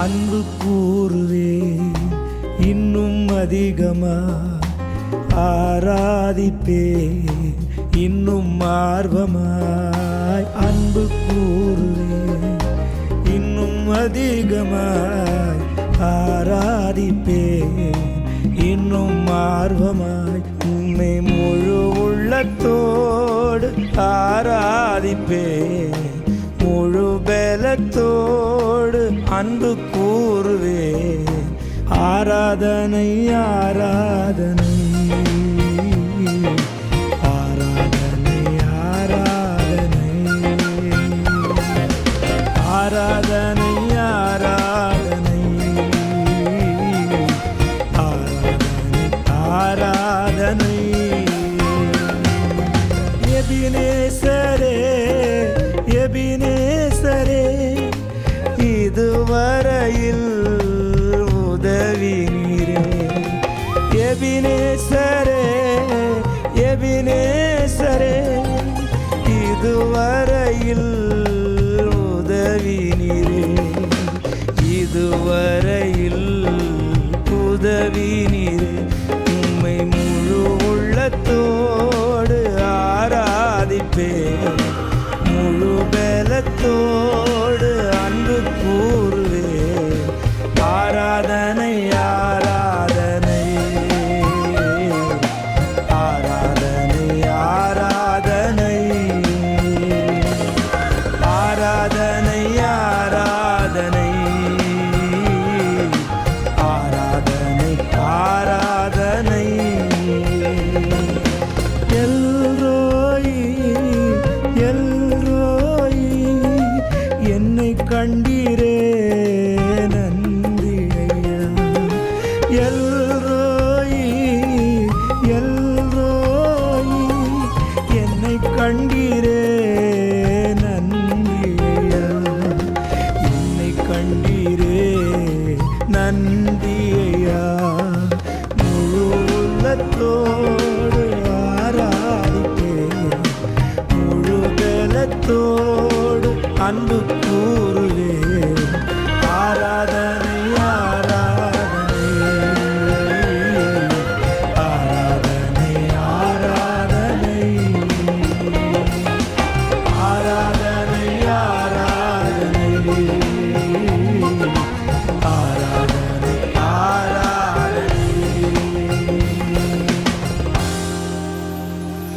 அன்பு கூறுவே இன்னும் அதிகமா ஆராதிப்பே இன்னும் ஆர்வமாய். அன்பு கூறுவே இன்னும் அதிகமாய் ஆராதிப்பே இன்னும் ஆர்வமாய். உன்னை முழு உள்ளத்தோடு ஆராதிப்பே முழு பலத்தோடு அன்பு கூறுவே. ஆராதனை ஆராதனை ஆராதனை ஆராதனை ஆராதனை ஆராதனை ஆராதனை ஆராதனை. எபினேசரே எபினேசரே இதுவரையில் உதவி நீரே. எபினேசரே எபினேசரே இதுவரையில் உதவி நீரே. இதுவரையில் உதவி நீரே. உம்மை முழு உள்ளத்தோடு ஆராதிப்பே முழு பலத்தோடு அன்பு கூறுவே. ஆராதனை ஆராதனை ஆராதனை ஆராதனை ஆராதனை ஆராதனை ஆராதனை ஆராதனை. எல்ரோயி எல்ரோயி என்னை கண்டீரே நன்றி ஐயா. எல்ரோயி எல்ரோயி என்னை கண்டீரே நன்றி ஐயா. என்னை கண்டீரே நன்றி ஐயா. முழு உள்ளத்தோடு ஆராதிப்பே முழு பலத்தோடு அன்பு